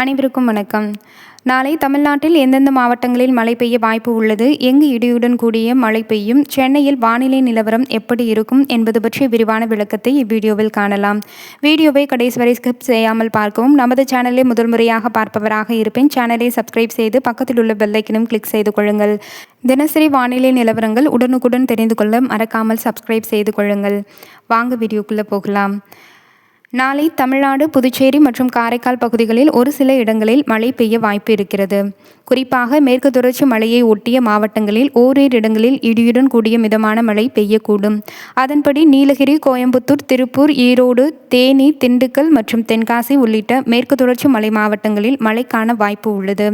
அனைவருக்கும் வணக்கம். நாளை தமிழ்நாட்டில் எந்தெந்த மாவட்டங்களில் மழை பெய்ய வாய்ப்பு உள்ளது, எங்கு இடியுடன் கூடிய மழை பெய்யும், சென்னையில் வானிலை நிலவரம் எப்படி இருக்கும் என்பது பற்றிய விரிவான விளக்கத்தை இவ்வீடியோவில் காணலாம். வீடியோவை கடைசி வரை ஸ்கிப் செய்யாமல் பார்க்கவும். நமது சேனலை முதல் முறையாக பார்ப்பவராக இருப்பேன், சேனலை சப்ஸ்கிரைப் செய்து பக்கத்தில் உள்ள பெல் ஐக்கனும் கிளிக் செய்து கொள்ளுங்கள். தினசரி வானிலை நிலவரங்கள் உடனுக்குடன் தெரிந்து கொள்ள மறக்காமல் சப்ஸ்கிரைப் செய்து கொள்ளுங்கள். வாங்க வீடியோக்குள்ளே போகலாம். நாளை தமிழ்நாடு, புதுச்சேரி மற்றும் காரைக்கால் பகுதிகளில் ஒரு சில இடங்களில் மழை பெய்ய வாய்ப்பு இருக்கிறது. குறிப்பாக மேற்கு தொடர்ச்சி மலையை ஒட்டிய மாவட்டங்களில் ஓரிரு இடங்களில் இடியுடன் கூடிய மிதமான மழை பெய்யக்கூடும். அதன்படி நீலகிரி, கோயம்புத்தூர், திருப்பூர், ஈரோடு, தேனி, திண்டுக்கல் மற்றும் தென்காசி உள்ளிட்ட மேற்கு தொடர்ச்சி மலை மாவட்டங்களில் மழைக்கான வாய்ப்பு உள்ளது.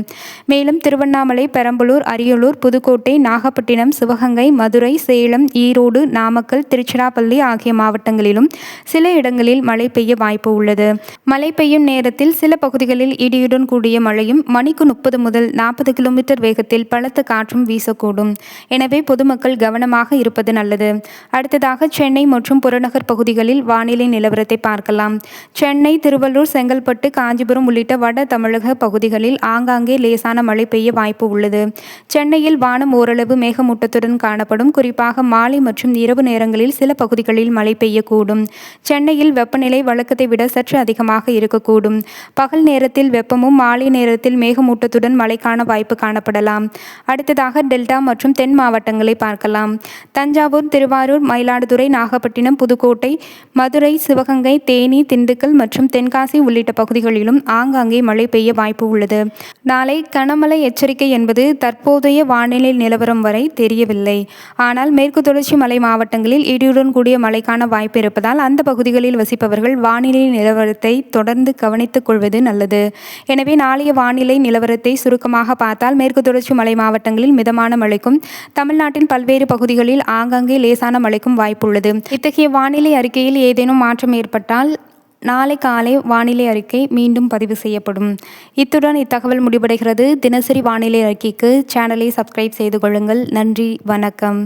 மேலும் திருவண்ணாமலை, பெரம்பலூர், அரியலூர், புதுக்கோட்டை, நாகப்பட்டினம், சிவகங்கை, மதுரை, சேலம், ஈரோடு, நாமக்கல், திருச்சிராப்பள்ளி ஆகிய மாவட்டங்களிலும் சில இடங்களில் மழை பெய்ய வாய்ப்பு உள்ளது. மழை பெய்யும் நேரத்தில் சில பகுதிகளில் இடியுடன் கூடிய மழையும் மணிக்கு 30 முதல் 40 கிலோமீட்டர் வேகத்தில் பலத்த காற்றும் வீசக்கூடும். எனவே பொதுமக்கள் கவனமாக இருப்பது நல்லது. அடுத்ததாக சென்னை மற்றும் புறநகர் பகுதிகளில் வானிலை நிலவரத்தை பார்க்கலாம். சென்னை, திருவள்ளூர், செங்கல்பட்டு, காஞ்சிபுரம் உள்ளிட்ட வட தமிழக பகுதிகளில் ஆங்காங்கே லேசான மழை பெய்ய வாய்ப்பு உள்ளது. சென்னையில் வானம் ஓரளவு மேகமூட்டத்துடன் காணப்படும். குறிப்பாக மாலை மற்றும் இரவு நேரங்களில் சில பகுதிகளில் மழை பெய்யக்கூடும். சென்னையில் வெப்பநிலை வழக்கத்தை விட சற்று அதிகமாக இருக்கக்கூடும். பகல் நேரத்தில் வெப்பமும், மாலை நேரத்தில் மேகமூட்டத்துடன் மழைக்கான வாய்ப்பு காணப்படலாம். அடுத்ததாக டெல்டா மற்றும் தென் மாவட்டங்களை பார்க்கலாம். தஞ்சாவூர், திருவாரூர், மயிலாடுதுறை, நாகப்பட்டினம், புதுக்கோட்டை, மதுரை, சிவகங்கை, தேனி, திண்டுக்கல் மற்றும் தென்காசி உள்ளிட்ட பகுதிகளிலும் ஆங்காங்கே மழை பெய்ய வாய்ப்பு உள்ளது. நாளை கனமழை எச்சரிக்கை என்பது தற்போதைய வானிலை நிலவரம் வரை தெரியவில்லை. ஆனால் மேற்கு தொடர்ச்சி மலை மாவட்டங்களில் இடியுடன் கூடிய மழைக்கான வாய்ப்பு இருப்பதால் அந்த பகுதிகளில் வசிப்பவர்கள் வானிலை நிலவரத்தை தொடர்ந்து கவனித்துக் கொள்வது நல்லது. எனவே நாளைய வானிலை நிலவரத்தை சுருக்கமாக பார்த்தால், மேற்கு தொடர்ச்சி மலை மாவட்டங்களில் மிதமான மழைக்கும், தமிழ்நாட்டின் பல்வேறு பகுதிகளில் ஆங்காங்கே லேசான மழைக்கும் வாய்ப்புள்ளது. இத்தகைய வானிலை அறிக்கையில் ஏதேனும் மாற்றம் ஏற்பட்டால் நாளை காலை வானிலை அறிக்கை மீண்டும் பதிவு செய்யப்படும். இத்துடன் இத்தகவல் முடிவடைகிறது. தினசரி வானிலை அறிக்கைக்கு சேனலை சப்ஸ்கிரைப் செய்து கொள்ளுங்கள். நன்றி, வணக்கம்.